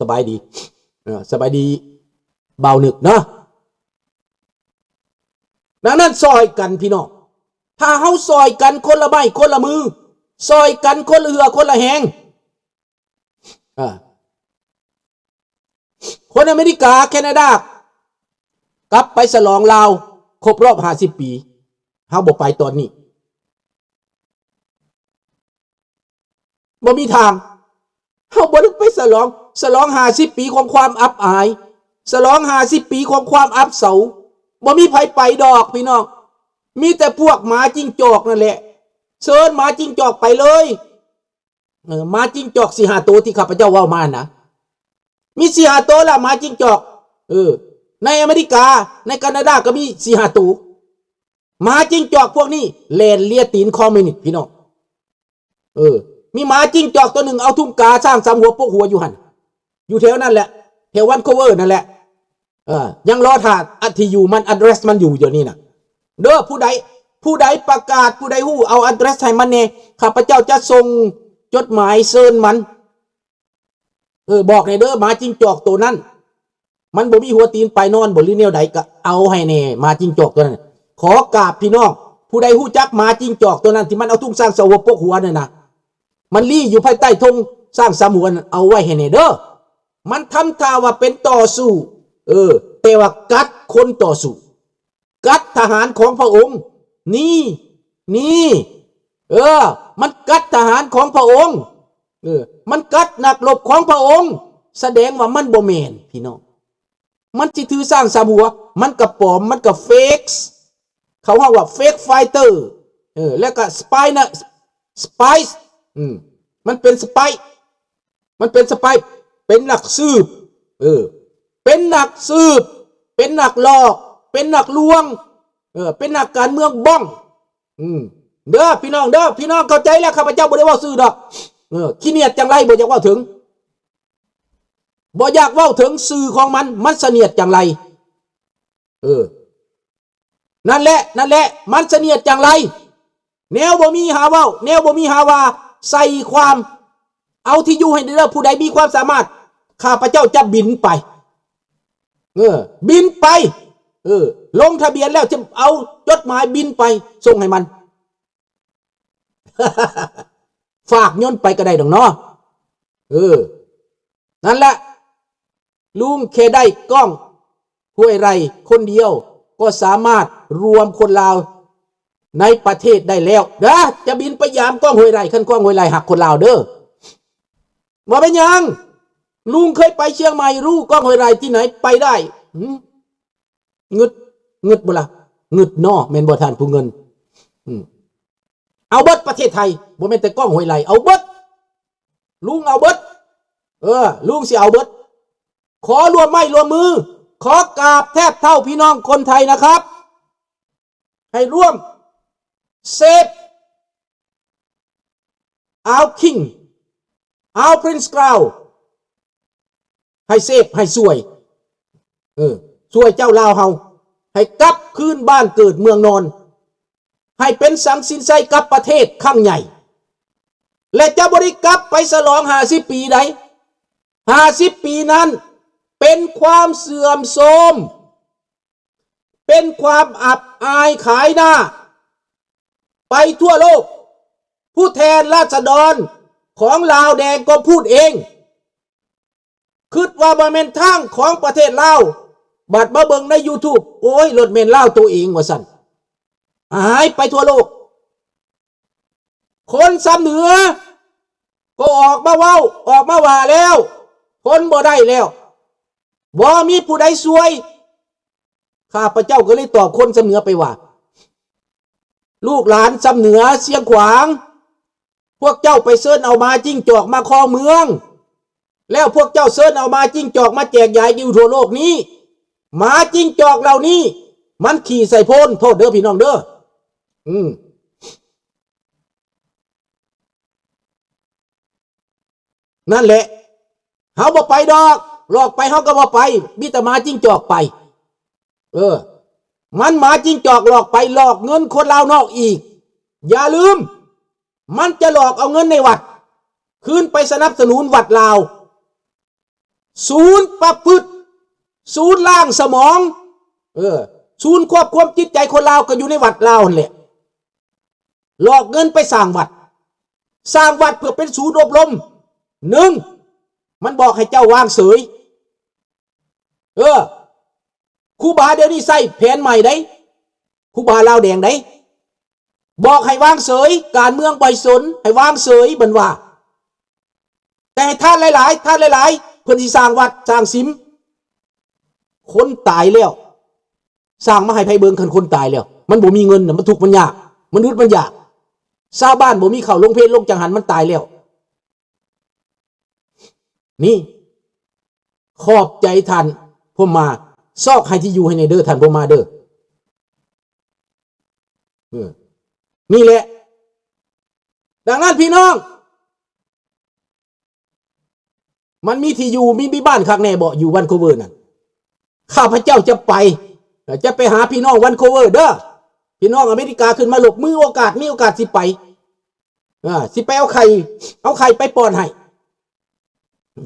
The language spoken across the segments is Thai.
สบายดีสบายดีเบาหนึกเนาะดังนั้นซอยกันพี่น้องถ้าเฮาซอยกันคนละไม้คนละมือซอยกันคนละเหือคนละแหงคนอเมริกาแคนาดากลับไปฉลองลาวครบรอบ50 ปีเฮาบ่ไปตอนนี้บ่มีทางเฮาบ่ได้ไปฉลอง50 ปีของความอับอายฉลอง50 ปีของความอับเฉาบ่มีไผไปดอกพี่น้องมีแต่พวกหมาจิ้งจอกนั่นแหละเชิญหมาจิ้งจอกไปเลยหมาจิ้งจอก4-5 ตัวที่ข้าพเจ้าเว้ามานะมี4-5 ตัวละหมาจิ้งจอกในอเมริกาในแคนาดาก็มี4-5 ตัวหมาจิ้งจอกพวกนี้แล่นเลียตีนคอมมิวนิสต์พี่น้องมีหมาจิ้งจอกตัวหนึ่งเอาทุ่งกาสร้างสามหัวโปกหัวอยู่หันอยู่แถวนั่นแหละแถววันโคเวอร์นั่นแหละยังรอถ่าอัฐิอยู่มัน address มันอยู่เดี๋ยวนี้นะเด้อผู้ใดประกาศผู้ใดฮู้เอา address ให้มันแน่ข้าพเจ้าจะส่งจดหมายเชิญมันบอกให้เด้อหมาจิ้งจอกตัวนั้นมันบ่มีหัวตีนไปนอนบ่หรือแนวใดก็เอาให้แน่หมาจิ้งจอกตัวนั้นขอกราบพี่น้องผู้ใดฮู้จักหมาจิ้งจอกตัวนั้นที่มันเอาทุ่งสร้างเสาหัวโปกหัวนั่นนะมันลี่อยู่ภายใต้ธงสร้างสามหัวเอาไว้ให้แน่เด้อมันทำท่าว่าเป็นต่อสู้แต่ว่ากัดคนต่อสู้กัดทหารของพระองค์นี่มันกัดทหารของพระองค์มันกัดนักรบของพระองค์แสดงว่ามันบ่แม่นพี่น้องมันสิถือสร้างสามหัวมันก็ปลอมมันก็เฟกเขาเรียกว่าเฟกไฟเตอร์แล้วก็สปายนะสปายมันเป็นสปายเป็นนักสืบเป็นนักสืบเป็นนักหลอกเป็นนักลวงเป็นนักการเมืองบ้องเด้อพี่น้องเข้าใจแล้วข้าพเจ้าบ่ได้เว้าซื่อดอกขี้เนียดจังไรบ่อยากเว้าถึงสื่อของมันเสนียดจังไรนั่นแหละมันเสนียดจังไรแนวบ่มีหาเว้าแนวบ่มีหาว่าใส่ความเอาที่อยู่ให้เด้อผู้ใดมีความสามารถข้าพเจ้าจะบินไปลงทะเบียนแล้วจะเอาจดหมายบินไปส่งให้มัน ฝากย่นไปก็ได้ดอกเนาะนั่นแหละลุงเคได้กล้องห้วยไร่คนเดียวก็สามารถรวมคนลาวในประเทศได้แล้วนะจะบินไปยามกล้องห้วยไร่ขั้นกล้องห้วยไร่หักคนลาวเด้อว่าเป็นยังลุงเคยไปเชียงใหม่รู้กล้องห้วยไร่ที่ไหนไปได้งึดบ่ล่ะงึดน้อแม่นบ่ท่านผู้เงินเอาเบิดประเทศไทยบ่แม่นแต่กล้องห้วยไร่เอาเบิดลุงเอาเบิดลุงสิเอาเบิดขอรวมไม้รวมมือขอกราบแทบเท่าพี่น้องคนไทยนะครับให้ร่วมเซฟเอาคิงเอาพรินซ์กราวให้เซฟให้สวยสวยเจ้าลาวเฮาให้กลับคืนบ้านเกิดเมืองนอนให้เป็นสังสินไซกับประเทศข้างใหญ่และจะบริกลับไปฉลอง50 ปีใด50 ปีนั้นเป็นความเสื่อมโทรมเป็นความอับอายขายหน้าไปทั่วโลกผู้แทนราษฎรของลาวแดงก็พูดเองคิดว่าบ่แม่นทางของประเทศลาวบัดมาเบิ่งใน YouTube โอ้ยรถเมล์ลาวตัวเองว่าซั่นหายไปทั่วโลกคนซ้ำเหนือก็ออกมาว่าแล้วคนบ่ได้แล้วบ่มีผู้ใดซวยข้าพเจ้าก็เลยตอบคนซ้ำเหนือไปว่าลูกหลานซ้ำเหนือเสียงขวางพวกเจ้าไปเชิญเอามาจิ้งจอกมาครองเมืองแล้วพวกเจ้าเชิญเอามาจิ้งจอกมาแจกจ่ายอยู่ทั่วโลกนี้หมาจิ้งจอกเหล่านี้มันขี่ใส่โพนโทษเด้อพี่น้องเด้อนั่นแหละเฮาบ่ไปดอกหลอกไปเฮาก็บ่ไปมีแต่หมาจิ้งจอกไปมันหมาจิ้งจอกหลอกไปหลอกเงินคนลาวนอกอีกอย่าลืมมันจะหลอกเอาเงินในวัดคืนไปสนับสนุนวัดลาว ศูนย์ประพฤติศูนย์ล่างสมองศูนย์ควบคุมจิตใจคนลาวก็อยู่ในวัดลาวนั่นแหละหลอกเงินไปสร้างวัดเพื่อเป็นศูนย์อบรมหนึ่งมันบอกให้เจ้าวางเสยครูบาเดี๋ยวนี้ใส่แผนใหม่ได้ครูบาลาวแดงได้บอกให้วางเสยการเมืองไปสนให้วางเสยบันว่าแต่ท่านหลายเพื่อนที่สร้างวัดสร้างซิมคนตายแล้วสร้างมาให้ไผเบิงคันคนตายแล้วมันบ่มีเงินน่ะมันทุกข์มันยากมนุษย์มันยากชาวบ้านบ่มีข้าวลงเพลลงจังหันมันตายแล้วนี่ขอบใจท่านผมมาซอกให้ที่อยู่ให้ในเด้อท่านผมมาเด้อนี่แหละดังนั้นพี่น้องมันมีที่อยู่มีบ้านคักแน่บ่อยู่วันโคเวอร์นั่นข้าพเจ้าจะไปหาพี่น้องวันโคเวอร์เด้อพี่น้องอเมริกาขึ้นมาหลบมีโอกาสสิไปเอาไข่ไปป้อนให้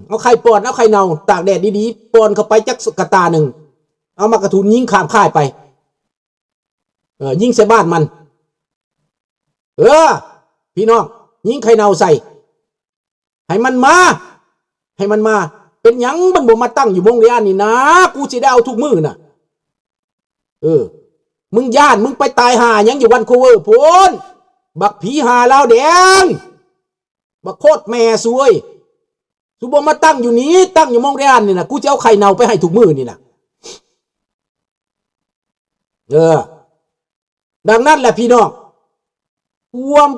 เอาไข่ป้อนเอาไข่เน่าตากแดดดีๆป้อนเข้าไปจักกระตาหนึ่งเอามากระทุนยิงข้ามค่ายไปยิงใส่บ้านมันพี่น้องยิงไข่เน่าใส่ให้มันมาเป็นหยังมันบ่มาตั้งอยู่วงเรียนนี่นะกูสิได้เอาทุกมื้อน่ะมึงย่านมึงไปตายหายังอยู่วันโคเวอร์พูนบักผีหาลาวแดงบักโคตรแม่ซวยสุบ่มาตั้งอยู่นี้ตั้งอยู่วงเรียนนี่นะกูจะเอาไข่เน่าไปให้ทุกมื้อนี่นะดังนั้นแหละพี่น้องร่วม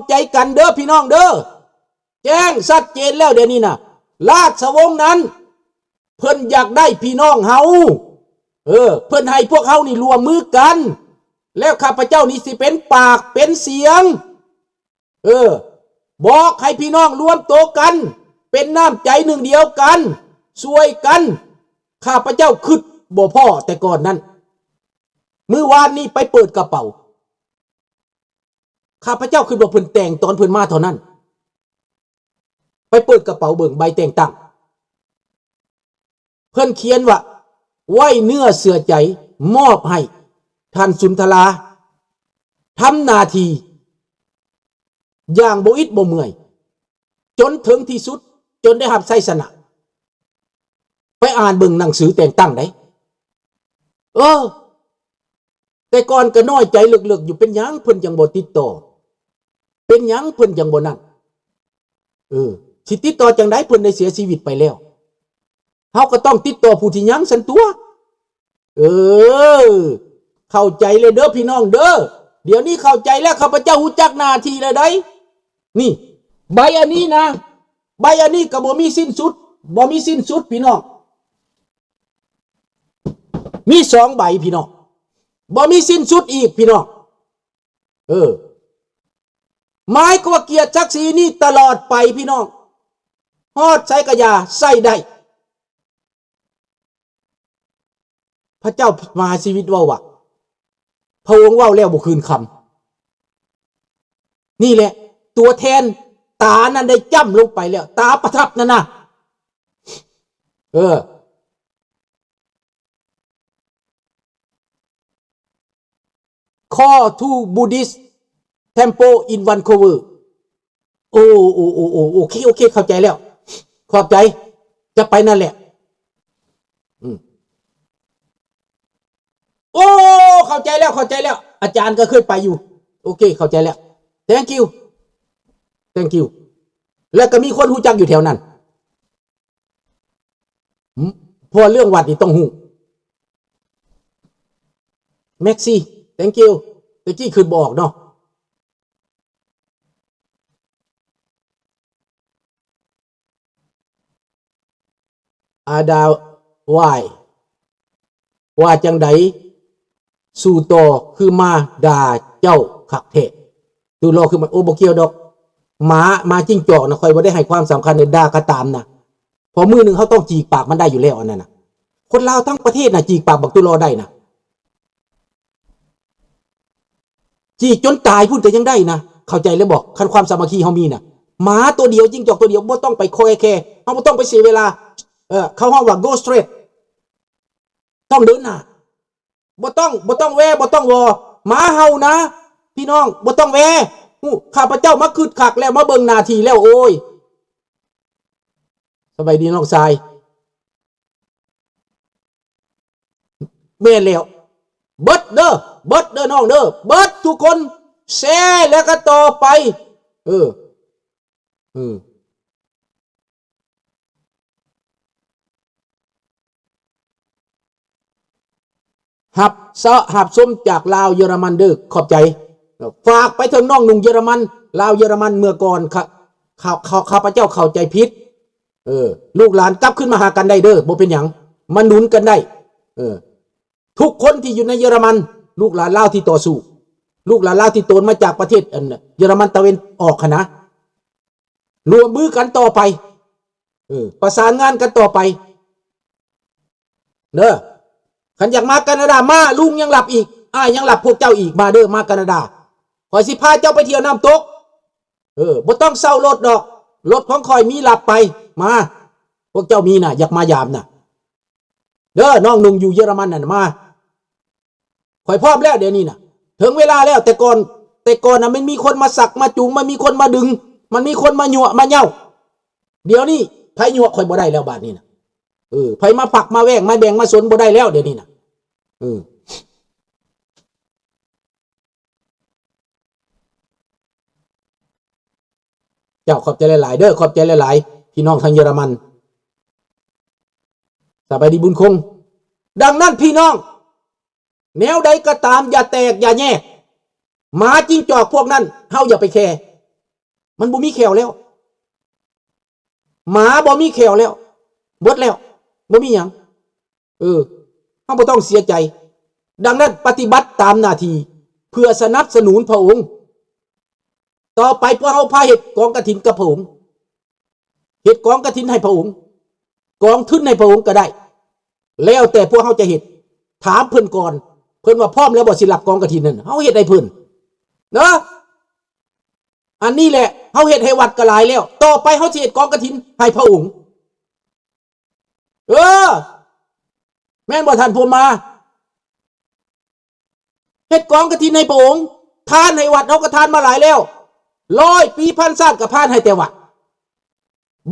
ใจกันเด้อพี่น้องเด้อแจ้งชัดเจนแล้วเดี๋ยวนี้นะราชวงศ์นั้นเพิ่นอยากได้พี่น้องเฮาเพิ่นให้พวกเฮานี่รวมมือกันแล้วข้าพเจ้านี่สิเป็นปากเป็นเสียงบอกให้พี่น้องรวมตัวกันเป็นน้ำใจหนึ่งเดียวกันช่วยกันข้าพเจ้าคิดบ่พ่อแต่ก่อนนั้นมื้อวานนี้ไปเปิดกระเป๋าข้าพเจ้าคิดว่าเพิ่นแต่งตอนเพิ่นมาเท่านั้นไปเปิดกระเป๋าเบิ่งใบแต่งตั้งเพิ่นเขียนว่าไว้เนื้อเสือใจมอบให้ท่านสุนทราทำหน้าที่อย่างบ่อิดบ่เมื่อยจนถึงที่สุดจนได้รับชัยชนะไปอ่านเบิ่งหนังสือแต่งตั้งได้แต่ก่อนก็น้อยใจลึกๆอยู่เป็นหยังเพิ่นจังบ่ติดต่อเป็นหยังเพิ่นจังบ่นั่นสิติดต่อจังได๋เพิ่นได้เสียชีวิตไปแล้วเฮาก็ต้องติดต่อผู้ที่ยังสันตัวเข้าใจเลยเด้อพี่น้องเด้อเดี๋ยวนี้เข้าใจแล้วข้าพเจ้ารู้จักหน้าที่แล้วได้นี่ใบอันนี้นะใบอันนี้ก็บ่มีสิ้นสุดพี่น้องมี2ใบพี่น้องบ่มีสิ้นสุดอีกพี่น้องหมายก็ว่าเกียรติศักดิ์ศรีนี่ตลอดไปพี่น้องฮอดใส่กระยาใส่ได้พระเจ้ามหาชีวิตว่าพระองค์ว่าแล้วบ่คืนคำนี่แหละตัวแทนตานั้นได้จ้ำลงไปแล้วตาประทับนั่นนะCall to Buddhist Temple in Vancouver โอเคเข้าใจแล้วขอบใจจะไปนั่นแหละเข้าใจแล้วอาจารย์ก็เคยไปอยู่โอเคเข้าใจแล้ว thank you แล้วก็มีคนรู้จักอยู่แถวนั้นพอเรื่องวัดนี่ต้องหูแม็กซี่ thank you ตะกี้คืนบอกเนาะอาดาวว่าจังไดสู่ต่อคือมาด่าเจ้าขักเทะดูรอคือมันบ่เกี่ยวดอกมาจิ้งจอกนะค่อยบ่ได้ให้ความสำคัญในด่าก็ตามนะพอมือนึงเขาต้องจีกปากมันได้อยู่แล้วอันนั้นน่ะคนลาวทั้งประเทศน่ะจีกปากบักตุลอได้นะจีกจนตายพูดแต่ยังได้นะเข้าใจแล้วบอกคันความสามัคคีเฮามีน่ะหมาตัวเดียวจิ้งจอกตัวเดียวบ่ต้องไปคอยแค่เฮาบ่ต้องไปเสียเวลา เขาห้องว่า go straight ต้องเดินหน้าบ่ต้องแวบ่ต้องวอหมาเห่านะพี่น้องบ่ต้องแวข้าพเจ้ามาคึดคักแล้วมาเบิ่งหน้าที่แล้วโอ้ยสบายดีน้องชายแม่แล้วเบิดเด้อน้องเด้อเบิดทุกคนแชร์แล้วก็ต่อไปหับส้มจากลาวเยอรมันเด้อขอบใจฝากไปถึงน้องหนุ่งเยอรมันลาวเยอรมันเมื่อก่อนข้าพเจ้าเข้าใจผิดลูกหลานกลับขึ้นมาหากันได้เด้อบ่เป็นหยังมันหนุนกันได้ทุกคนที่อยู่ในเยอรมันลูกหลานลาวที่ต่อสู้ลูกหลานลาวที่โตนมาจากประเทศเยอรมันตะวันออกนะรวมมือกันต่อไปประสานงานกันต่อไปเด้อขันอยากมาแคนาดามาลุงยังหลับอีกยังหลับพวกเจ้าอีกมาเด้อมาแคนาดาขอยสิพาเจ้าไปเที่ยวน้ำตกบ่ต้องเศร้ารถดอกรถของคอยมีหลับไปมาพวกเจ้ามีน่ะอยากมายามน่ะเด้อน้องนุ่งอยู่เยอรมันน่ะมาคอยพร้อมแล้วเดี๋ยวนี้น่ะถึงเวลาแล้วแต่ก่อนน่ะมันมีคนมาสักมาจูงมันมีคนมาดึงมันมีคนมาหยั่วมาเหย้าเดี๋ยวนี้ไผหยั่วคอยบ่ได้แล้วบาดนี้น่ะไผมาปักมาแว่งมาแบ่งมาสนบ่ได้แล้วเดี๋ยวนี้น่ะเจ้าขอบใจหลายๆเด้อขอบใจหลายๆพี่น้องทางเยอรมันสบายดีบุญคงดังนั้นพี่น้องแนวใดก็ตามอย่าแตกอย่าแยกหมาจิ้งจอกพวกนั้นเฮาอย่าไปแคร์มันบ่มีแขวแล้วหมาบ่มีแขวแล้วหมดแล้วบ่มีหยังเฮาบ่ต้องเสียใจดังนั้นปฏิบัติตามหน้าที่เพื่อสนับสนุนพระองค์ต่อไปพวกเฮาพาเฮ็ดกองกฐินกับพระองค์เฮ็ดกองกฐินให้พระองค์กองทุนให้พระองค์ก็ได้แล้วแต่พวกเฮาจะเฮ็ดถามเพิ่นก่อนเพิ่นว่าพร้อมแล้วบ่สิรับกองกฐินนั่นเฮาเฮ็ดให้เพิ่นเนาะอันนี้แหละเฮาเฮ็ดให้วัดก็หลายแล้วต่อไปเฮาสิเฮ็ดกองกฐินให้พระองค์แม่นบ่ท่านผู้มาเฮ็ดกองกฐินให้พระองค์ทานให้วัดเฮาก็ทานมาหลายแล้ว100 ปีพันชาติก็ทานให้แต่วัด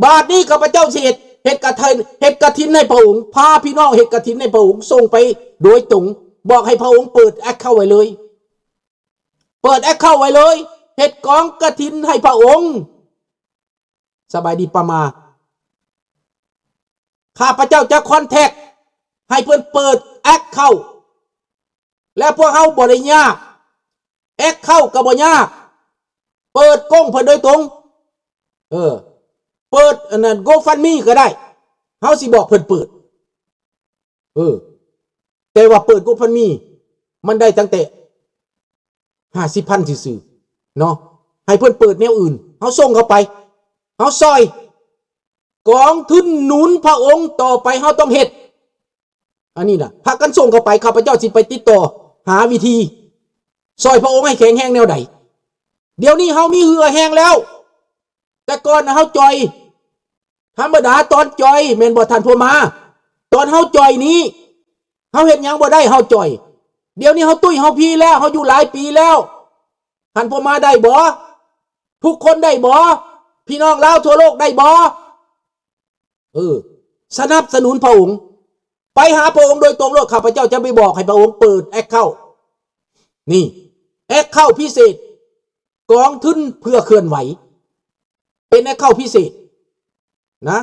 บาดนี้ข้าพเจ้าสิเฮ็ดกฐินให้พระองค์พาพี่น้องเฮ็ดกฐินให้พระองค์ส่งไปโดยตรงบอกให้พระองค์เปิดแอคเคาท์ไว้เลยเปิดแอคเคาท์ไว้เลยเฮ็ดกองกฐินให้พระองค์สบายดีประมาข้าพเจ้าจะคอนแทคให้เพิ่นเปิดแอคเคาท์และพวกเฮาบ่ได้ยากแอคเคาท์ก็บ่ยากเปิดกล้องเพิ่นโดยตรงเปิดอันนั้น GoFundMe ก็ได้เฮาสิบอกเพิ่นเปิดแต่ว่าเปิด GoFundMe มันได้ตั้งแต่50,000ซื่อๆเนาะให้เพิ่นเปิดแนวอื่นเฮาส่งเข้าไปเฮาซอยกองทุนหนุนพระองค์ต่อไปเฮาต้องเฮ็ดอันนี้น่ะพากันส่งเข้าไปข้าพเจ้าสิไปติดต่อหาวิธีซอยพระองค์ให้แข็งแรงแนวใดเดี๋ยวนี้เฮามีเหือแห้งแล้วแต่ก่อนเฮาจอยธรรมดาตอนจอยแม่นบ่ทันผู้มาตอนเฮาจอยนี้เฮาเฮ็ดหยังบ่ได้เฮาจอยเดี๋ยวนี้เฮาตุ้ยเฮาพีแล้วเฮาอยู่หลายปีแล้วท่านผู้มาได้บ่ทุกคนได้บ่พี่น้องลาวทั่วโลกได้บ่สนับสนุนพระองค์ไปหาพระองค์โดยตรงโลดข้าพเจ้าจะไปบอกให้พระองค์เปิดแอคเคาท์นี่แอคเคาท์พิเศษกองทุนเพื่อเคลื่อนไหวเป็นแอคเคาท์พิเศษนะ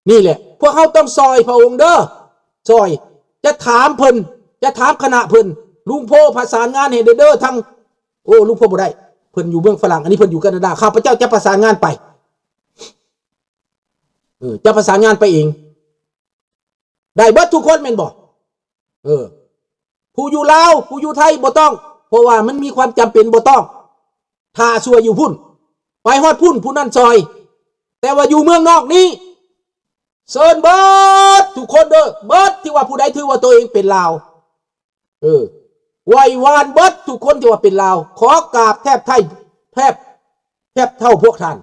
นี่แหละพวกเขาต้องซอยพระองค์เด้อซอยจะถามเพิ่นจะถามคณะเพิ่นลุงโพประสานงานให้เด้อทั้งลุงโพบ่ได้เพิ่นอยู่เมืองฝรั่งอันนี้เพิ่นอยู่แคนาดาข้าพเจ้าจะประสานงานไปจะประสานงานไปเองได้เบิดทุกคนแม่นบ่ผู้อยู่ลาวผู้อยู่ไทยบ่ต้องเพราะว่ามันมีความจำเป็นบ่ต้องถ้าชัวอยู่พุ่นไปฮอดพุ่นผู้นั้นซอยแต่ว่าอยู่เมืองนอกนี้เซินเบิดทุกคนเด้อเบิดที่ว่าผู้ใดถือว่าตัวเองเป็นลาวไหว้วานเบิดทุกคนที่ว่าเป็นลาวขอกราบแทบเท่าพวกท่าน